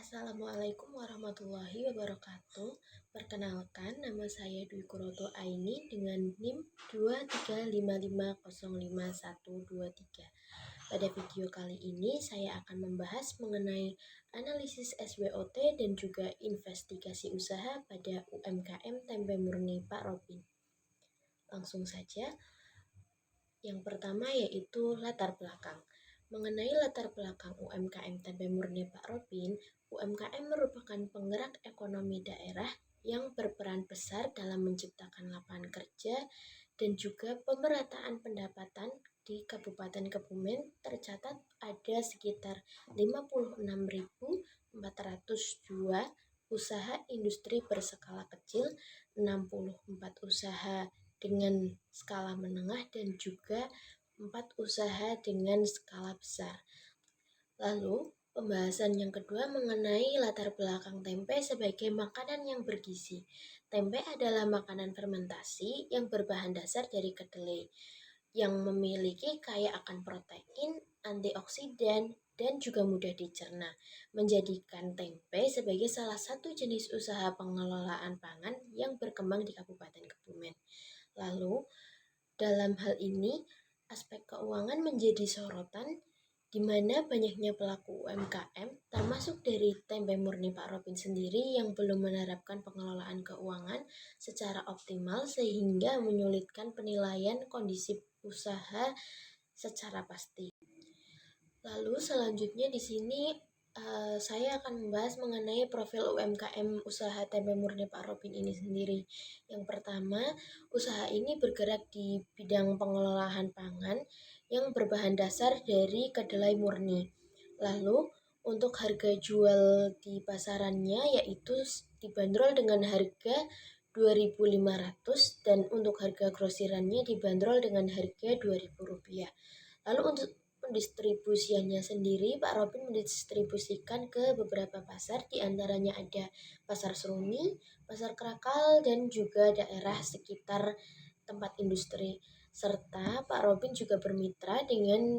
Assalamualaikum warahmatullahi wabarakatuh. Perkenalkan, nama saya Dwi Kuroto Aini dengan NIM 235505123. Pada video kali ini saya akan membahas mengenai analisis SWOT dan juga investigasi usaha pada UMKM Tempe Murni Pak Robin. Langsung saja. Yang pertama yaitu latar belakang. Mengenai latar belakang UMKM Tempe Murni Pak Robin, UMKM merupakan penggerak ekonomi daerah yang berperan besar dalam menciptakan lapangan kerja dan juga pemerataan pendapatan. Di Kabupaten Kebumen tercatat ada sekitar 56.402 usaha industri berskala kecil, 64 usaha dengan skala menengah dan juga 4 usaha dengan skala besar. Lalu, pembahasan yang kedua mengenai latar belakang tempe sebagai makanan yang bergizi. Tempe adalah makanan fermentasi yang berbahan dasar dari kedelai, yang memiliki kaya akan protein, antioksidan, dan juga mudah dicerna, menjadikan tempe sebagai salah satu jenis usaha pengelolaan pangan yang berkembang di Kabupaten Kebumen. Lalu, dalam hal ini, aspek keuangan menjadi sorotan, di mana banyaknya pelaku UMKM, termasuk dari Tempe Murni Pak Robin sendiri yang belum menerapkan pengelolaan keuangan secara optimal sehingga menyulitkan penilaian kondisi usaha secara pasti. Lalu selanjutnya di sini saya akan membahas mengenai profil UMKM usaha Tempe Murni Pak Robin ini sendiri. Yang pertama, usaha ini bergerak di bidang pengelolaan pangan yang berbahan dasar dari kedelai murni. Lalu, untuk harga jual di pasarannya yaitu dibanderol dengan harga 2.500 dan untuk harga grosirannya dibanderol dengan harga Rp2.000. Lalu untuk pendistribusiannya sendiri, Pak Robin mendistribusikan ke beberapa pasar, diantaranya ada Pasar Seruni, Pasar Krakal, dan juga daerah sekitar tempat industri. Serta Pak Robin juga bermitra dengan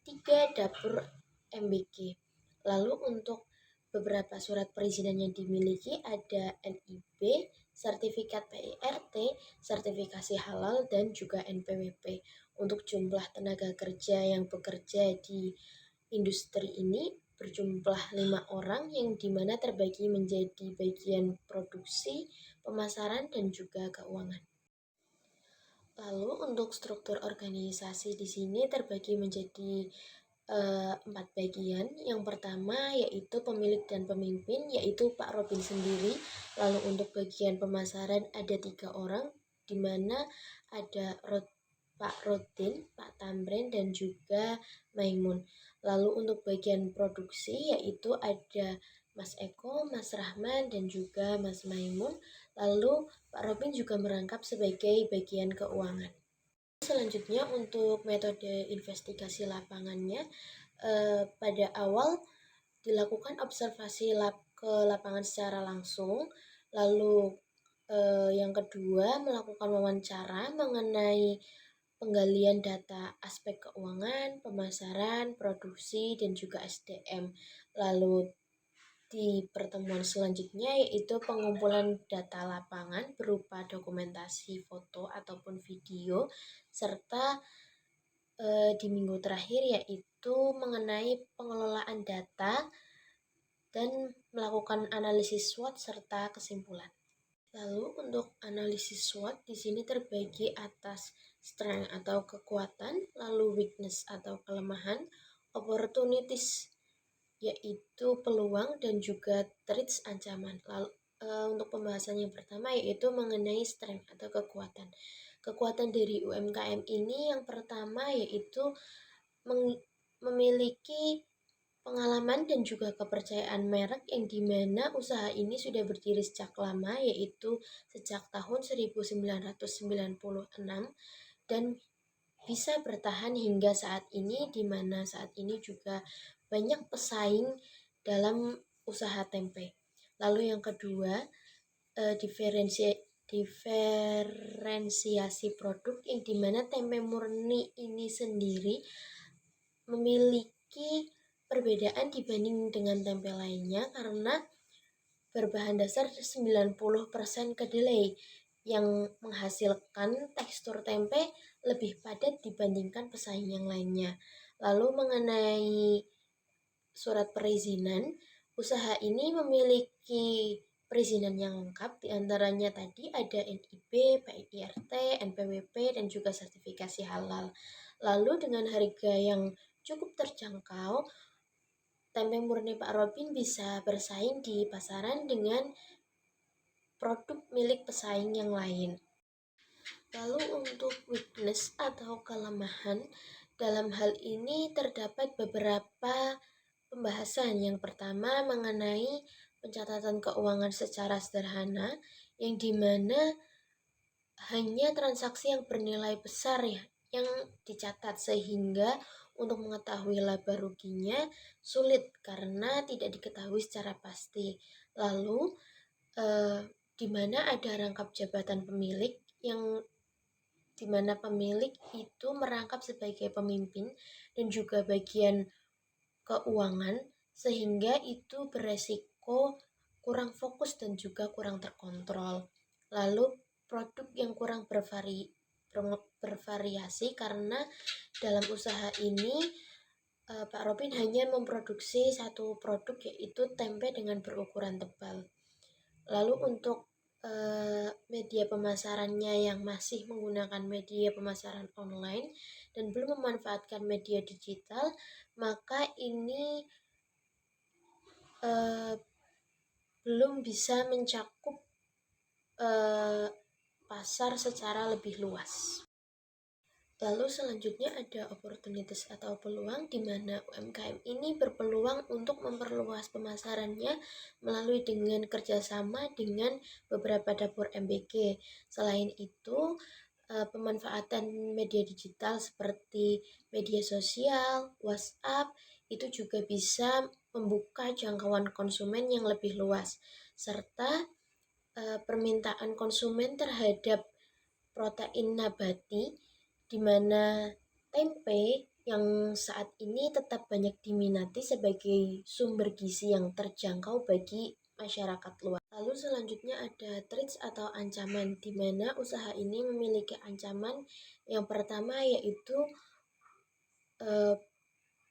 3 dapur MBG. Lalu untuk beberapa surat perizinan yang dimiliki ada NIB, sertifikat PIRT, sertifikasi halal, dan juga NPWP. Untuk jumlah tenaga kerja yang bekerja di industri ini berjumlah 5 orang yang dimana terbagi menjadi bagian produksi, pemasaran, dan juga keuangan. Lalu untuk struktur organisasi di sini terbagi menjadi 4 bagian. Yang pertama yaitu pemilik dan pemimpin, yaitu Pak Robin sendiri. Lalu untuk bagian pemasaran ada 3 orang, di mana ada Pak Rodin, Pak Tamrin, dan juga Maimun. Lalu untuk bagian produksi yaitu ada Mas Eko, Mas Rahman, dan juga Mas Maimun. Lalu Pak Robin juga merangkap sebagai bagian keuangan. Selanjutnya untuk metode investigasi lapangannya, pada awal dilakukan observasi ke lapangan secara langsung. Lalu yang kedua melakukan wawancara mengenai penggalian data aspek keuangan, pemasaran, produksi, dan juga SDM. Lalu di pertemuan selanjutnya yaitu pengumpulan data lapangan berupa dokumentasi foto ataupun video, serta di minggu terakhir yaitu mengenai pengelolaan data dan melakukan analisis SWOT serta kesimpulan. Lalu untuk analisis SWOT di sini terbagi atas strength atau kekuatan, lalu weakness atau kelemahan, opportunities yaitu peluang, dan juga threats ancaman. Lalu untuk pembahasan yang pertama yaitu mengenai strength atau kekuatan. Kekuatan dari UMKM ini yang pertama yaitu memiliki pengalaman dan juga kepercayaan merek yang dimana usaha ini sudah berdiri sejak lama, yaitu sejak tahun 1996 dan bisa bertahan hingga saat ini, dimana saat ini juga banyak pesaing dalam usaha tempe. Lalu yang kedua, diferensiasi produk yang dimana Tempe Murni ini sendiri memiliki perbedaan dibanding dengan tempe lainnya karena berbahan dasar 90% kedelai yang menghasilkan tekstur tempe lebih padat dibandingkan pesaing yang lainnya. Lalu mengenai surat perizinan, usaha ini memiliki perizinan yang lengkap, diantaranya tadi ada NIB, PIRT, NPWP, dan juga sertifikasi halal. Lalu dengan harga yang cukup terjangkau, tempe murni Pak Robin bisa bersaing di pasaran dengan produk milik pesaing yang lain. Lalu untuk weakness atau kelemahan, dalam hal ini terdapat beberapa pembahasan. Yang pertama mengenai pencatatan keuangan secara sederhana, yang dimana hanya transaksi yang bernilai besar ya yang dicatat, sehingga untuk mengetahui laba ruginya sulit karena tidak diketahui secara pasti. Lalu di mana ada rangkap jabatan pemilik yang di mana pemilik itu merangkap sebagai pemimpin dan juga bagian keuangan, sehingga itu beresiko kurang fokus dan juga kurang terkontrol. Lalu produk yang kurang bervariasi karena dalam usaha ini Pak Robin hanya memproduksi satu produk, yaitu tempe dengan berukuran tebal. Lalu untuk media pemasarannya yang masih menggunakan media pemasaran online dan belum memanfaatkan media digital, maka ini belum bisa mencakup pasar secara lebih luas. Lalu selanjutnya ada opportunities atau peluang, di mana UMKM ini berpeluang untuk memperluas pemasarannya melalui dengan kerjasama dengan beberapa dapur MBG. Selain itu, pemanfaatan media digital seperti media sosial, WhatsApp, itu juga bisa membuka jangkauan konsumen yang lebih luas, serta permintaan konsumen terhadap protein nabati, di mana tempe yang saat ini tetap banyak diminati sebagai sumber gizi yang terjangkau bagi masyarakat luas. Lalu selanjutnya ada threats atau ancaman, di mana usaha ini memiliki ancaman. Yang pertama yaitu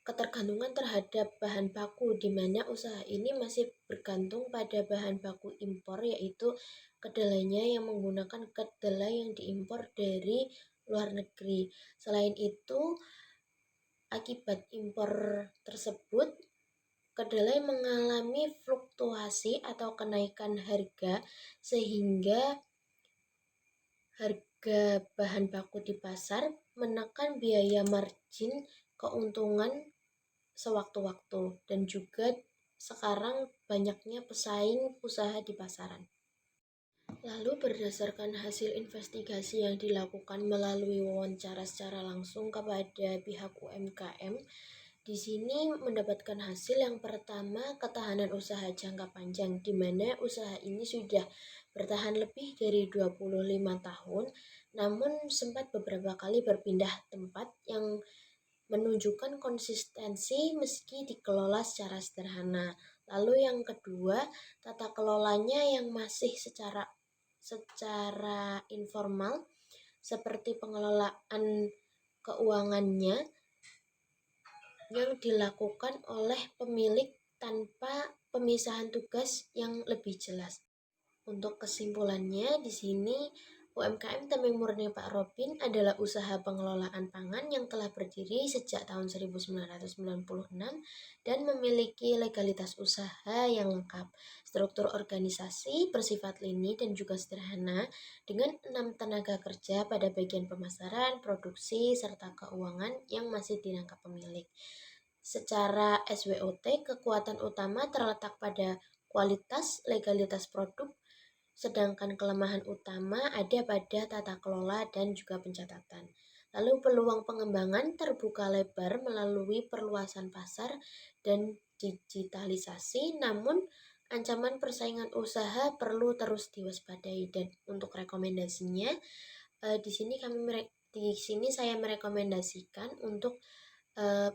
ketergantungan terhadap bahan baku, di mana usaha ini masih bergantung pada bahan baku impor, yaitu kedelainya yang menggunakan kedelai yang diimpor dari luar negeri. Selain itu, akibat impor tersebut, kedelai mengalami fluktuasi atau kenaikan harga, sehingga harga bahan baku di pasar menekan biaya margin keuntungan sewaktu-waktu, dan juga sekarang banyaknya pesaing usaha di pasaran. Lalu berdasarkan hasil investigasi yang dilakukan melalui wawancara secara langsung kepada pihak UMKM, di sini mendapatkan hasil yang pertama, ketahanan usaha jangka panjang, di mana usaha ini sudah bertahan lebih dari 25 tahun, namun sempat beberapa kali berpindah tempat yang menunjukkan konsistensi meski dikelola secara sederhana. Lalu yang kedua, tata kelolanya yang masih secara informal, seperti pengelolaan keuangannya yang dilakukan oleh pemilik tanpa pemisahan tugas yang lebih jelas. Untuk kesimpulannya, di sini UMKM Tempe Murni Pak Robin adalah usaha pengelolaan pangan yang telah berdiri sejak tahun 1996 dan memiliki legalitas usaha yang lengkap. Struktur organisasi bersifat lini dan juga sederhana dengan 6 tenaga kerja pada bagian pemasaran, produksi, serta keuangan yang masih dirangkap pemilik. Secara SWOT, kekuatan utama terletak pada kualitas, legalitas produk, sedangkan kelemahan utama ada pada tata kelola dan juga pencatatan. Lalu peluang pengembangan terbuka lebar melalui perluasan pasar dan digitalisasi, namun ancaman persaingan usaha perlu terus diwaspadai. Dan untuk rekomendasinya, di sini saya merekomendasikan untuk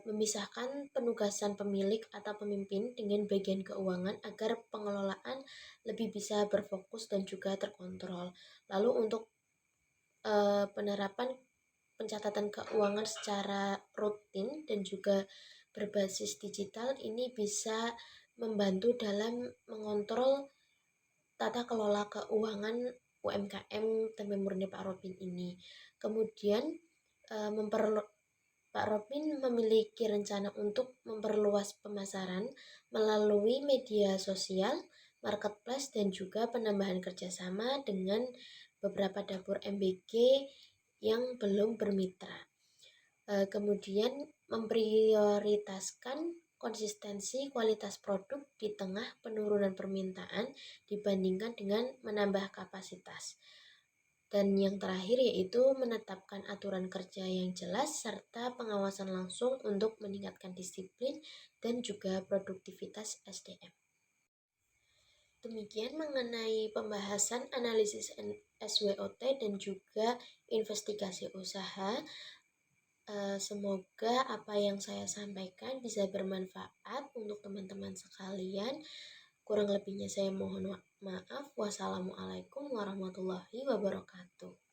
memisahkan penugasan pemilik atau pemimpin dengan bagian keuangan agar pengelolaan lebih bisa berfokus dan juga terkontrol. Lalu untuk penerapan pencatatan keuangan secara rutin dan juga berbasis digital ini bisa membantu dalam mengontrol tata kelola keuangan UMKM Tempe Murni Pak Robin ini. Kemudian eh, Pak Robin memiliki rencana untuk memperluas pemasaran melalui media sosial, marketplace, dan juga penambahan kerjasama dengan beberapa dapur MBG yang belum bermitra. Kemudian memprioritaskan konsistensi kualitas produk di tengah penurunan permintaan dibandingkan dengan menambah kapasitas. Dan yang terakhir yaitu menetapkan aturan kerja yang jelas serta pengawasan langsung untuk meningkatkan disiplin dan juga produktivitas SDM. Demikian mengenai pembahasan analisis SWOT dan juga investigasi usaha. Semoga apa yang saya sampaikan bisa bermanfaat untuk teman-teman sekalian. Kurang lebihnya saya mohon maaf. Wassalamualaikum warahmatullahi wabarakatuh.